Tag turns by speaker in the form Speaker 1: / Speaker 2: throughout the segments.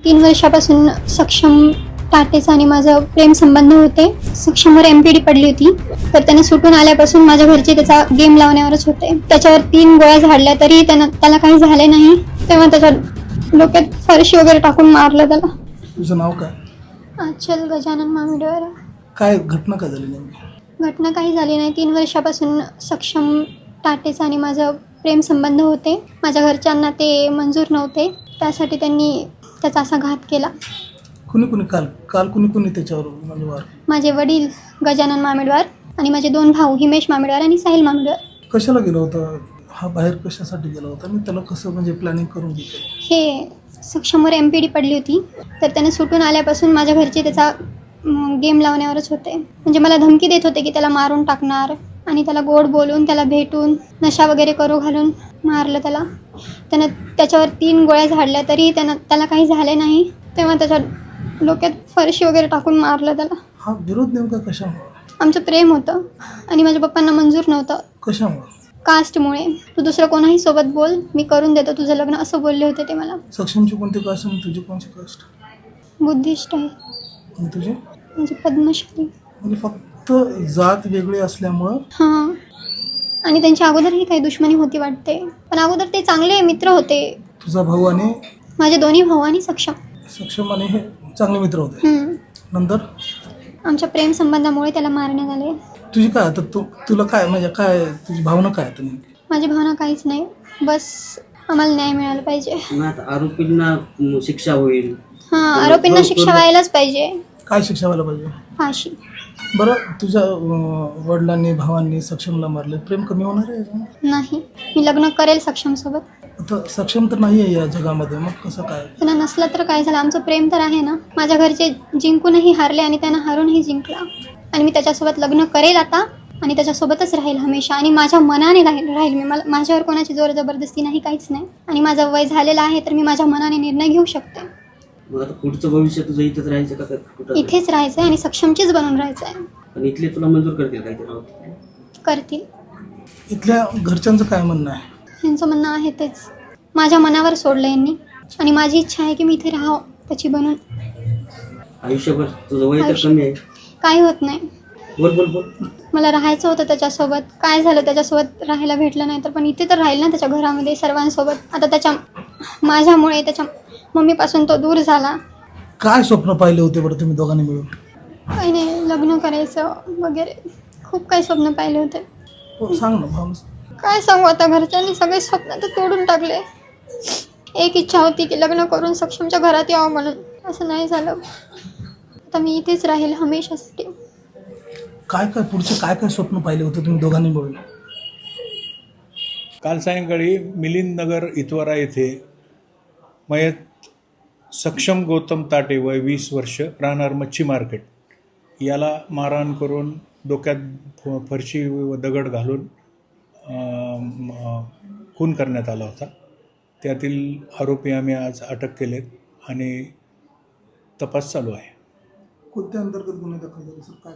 Speaker 1: 3 वर्षापासून सक्षम टाटेचा आणि माझं प्रेम संबंध होते. सक्षमवर MPD पडली होती, तर त्याने सुटून आल्यापासून माझ्या घरचे त्याचा गेम लावण्यावरच होते. त्याच्यावर 3 गोळ्या झाडल्या तरी त्याला काही झाले नाही. तेव्हा त्याच्या डोक्यात फरशी वगैरे टाकून मारलं त्याला.
Speaker 2: तुझं नाव काय?
Speaker 1: आचल गजानन मामिडवार.
Speaker 2: काय घटना काय झाली नेमकी?
Speaker 1: घटना काही झाली नाही. 3 वर्षापासून सक्षम टाटेचा आणि माझं प्रेम संबंध होते. माझ्या घरच्यांना ते मंजूर नव्हते, त्यासाठी त्यांनी त्याचा असा घात केला.
Speaker 2: कुणी काल कुणी त्याच्यावर म्हणजे वार?
Speaker 1: माझे वडील गजानन मामिडवार आणि माझे 2 भाऊ हिमेश मामिडवार आणि साहिल मामिडवार.
Speaker 2: कशाला गेला होता हा? बाहेर कशासाठी गेला होता आणि त्याला कसं म्हणजे प्लॅनिंग करून घेतलं?
Speaker 1: हे सक्षमवर MPD पडली होती, तर त्याने सुटून आल्यापासून माझ्या घरचे त्याचा गेम लावण्यावरच होते. म्हणजे मला धमकी देत होते की त्याला मारून टाकणार, आणि त्याला गोड बोलून, त्याला भेटून, नशा वगैरे करू घालून मारलं त्याला. त्याच्यावर 3 गोळ्या झाडल्या तरी त्याला काही झाले नाही. तेव्हा त्याच्या डोक्यात फरशी वगैरे टाकून मारलं त्याला.
Speaker 2: हा विरोध नेमका कशामुळे?
Speaker 1: आमचं प्रेम होतं आणि माझ्या पप्पांना मंजूर नव्हतं.
Speaker 2: कशामुळे?
Speaker 1: कास्टमुळे. तू दुसरं कोणाही सोबत बोल, मी करून देतो तुझं लग्न, असं बोलले होते ते मला.
Speaker 2: सक्षमची कोणती कास्ट आणि तुझी कोणती कास्ट?
Speaker 1: बुद्धिस्ट आहे.
Speaker 2: आणि तुझी?
Speaker 1: म्हणजे पद्मश्री.
Speaker 2: म्हणजे फक्त जात वेगळी असल्यामुळं?
Speaker 1: हां. आणि त्यांच्या अगोदरही काही दुश्मनी होती वाटते, पण अगोदर ते चांगले मित्र होते.
Speaker 2: तुझा भाऊ आणि?
Speaker 1: माझे 2 भाऊ आणि सक्षम
Speaker 2: आणि हे चांगले मित्र होते. नंतर
Speaker 1: आमच्या प्रेम संबंधामुळे त्याला मारण्यात आले.
Speaker 2: तुझी काय आता तुला काय म्हणजे काय तुझी भावना काय आता नेमकी?
Speaker 1: माझी भावना काहीच नाही, बस आम्हाला न्याय मिळाला पाहिजे.
Speaker 3: आरोपींना शिक्षा होईल.
Speaker 1: हां, आरोपींना शिक्षा व्हायलाच पाहिजे.
Speaker 2: काय शिक्षा व्हायला पाहिजे?
Speaker 1: फाशी.
Speaker 2: बरं, तुझ्या वडिलांनी भावांनी सक्षमला मारले, प्रेम कमी होणार आहे?
Speaker 1: नाही, मी लग्न करेल सक्षम सोबत.
Speaker 2: आता सक्षम तर नाही आहे या जगामध्ये, मग कसं काय?
Speaker 1: त्यांना नसलं तर काय झालं, आमचं प्रेम तर आहे ना. माझ्या घरचे जिंकूनही हारले आणि त्यांना हारूनही जिंकला, आणि मी त्याच्यासोबत लग्न करेल आता, आणि त्याच्यासोबतच राहील हमेशा, आणि माझ्या मनाने राहील मी. माझ्यावर कोणाची जोर जबरदस्ती नाही, काहीच नाही. आणि माझं वय झालेलं आहे, तर मी माझ्या मनाने निर्णय घेऊ शकते.
Speaker 3: मग आता पुढचं भविष्य तुझं इथेच राहायचं का कुठं?
Speaker 1: इथेच राहायचं आहे आणि सक्षमचीच बनून राहायचं आहे.
Speaker 3: पण इथले तुला मंजूर करतील काहीतरी?
Speaker 1: करतील.
Speaker 2: इथल्या घरच्यांचं काय म्हणणं आहे?
Speaker 1: यांचं म्हणणं आहे तेच. माझ्या मनावर सोडलं यांनी, आणि माझी इच्छा आहे की मी इथे राहावं त्याची बनून
Speaker 3: आयुष्यभर. तुझं वय तर कमी आहे. काही
Speaker 1: होत नाही.
Speaker 3: बोल.
Speaker 1: मला राहायचं होतं त्याच्यासोबत. काय झालं, त्याच्यासोबत राहायला भेटलं नाही, तर पण इथे तर राहील ना त्याच्या घरामध्ये सर्वांसोबत. आता माझ्यामुळे त्याच्या मम्मीपासून तो दूर झाला.
Speaker 2: काय स्वप्न पाहिले होते बरं तुम्ही दोघांनी मिळून?
Speaker 1: काही नाही, लग्न करायचं वगैरे खूप काही स्वप्न पाहिले होते.
Speaker 2: सांग ना भाऊ.
Speaker 1: काय सांगू आता, घरच्यांनी सगळे स्वप्न तर तोडून टाकले. एक इच्छा होती की लग्न करून सक्षमच्या घरात यावं म्हणून, असं नाही झालं. आता मी इथेच राहील हमेशासाठी.
Speaker 2: काय पुढचे काय स्वप्न पाहिले होते तुम्ही दोघांनी मिळून?
Speaker 4: काल सायंकाळी मिलिंद नगर इतवारा येथे मयत सक्षम गौतम ताटे वय 20 वर्ष, राहणार मच्छी मार्केट, याला मारहाण करून डोक्यात फरशी व दगड घालून खून करण्यात आला होता. त्यातील आरोपी आम्ही आज अटक केलेत आणि तपास चालू आहे.
Speaker 2: कोणत्या अंतर्गत गुन्हे दाखल झाले सर? काय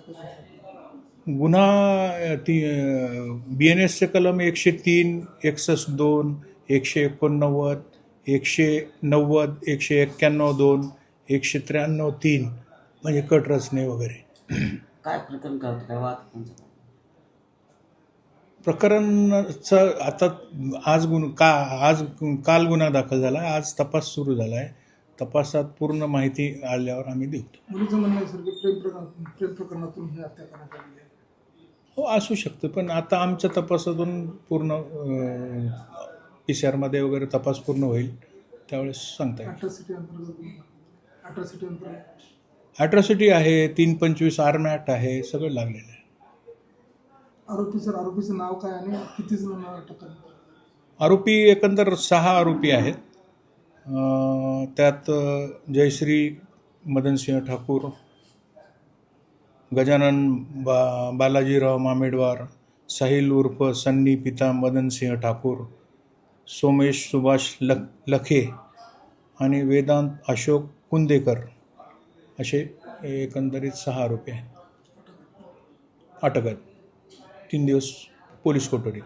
Speaker 4: गुन्हा BNSचे कलम 103, 162, 189, 190, 191(2), 193(3) म्हणजे कट रचने वगैरे.
Speaker 3: काय प्रकरण काय होतं? काय वाद?
Speaker 4: प्रकरणाचं आता काल गुन्हा दाखल झाला, आज तपास सुरू झाला आहे. तपासात पूर्ण माहिती आल्यावर आम्ही देऊ.
Speaker 2: मुलीचं म्हणणं आहे सर की प्रेम प्रकरणातून ही हत्या करण्यात आली आहे.
Speaker 4: हो, असू शकतं, पण आता आमच्या तपासातून पूर्ण PCR मध्ये वगैरे तपास पूर्ण होईल, त्यावेळेस सांगता येईल. ॲट्रॉसिटी आहे, 325 आर्म ॲक्ट आहे, सगळं लागलेलं आहे.
Speaker 2: आरोपीचं नाव काय आणि किती जणांना अटक करण्यात आली?
Speaker 4: आरोपी एकंदर 6 आरोपी आहेत. त्यात जयश्री मदनसिंह ठाकूर, गजानन बालाजीराव मामेडवार, साहिल उर्फ सन्नी पिता मदनसिंह ठाकूर, सोमेश सुभाष लखे आणि वेदांत अशोक कुंदेकर, असे एकंदरीत 6 आरोपी आहेत. अटक आहेत. 3 दिवस पोलीस कोठडी.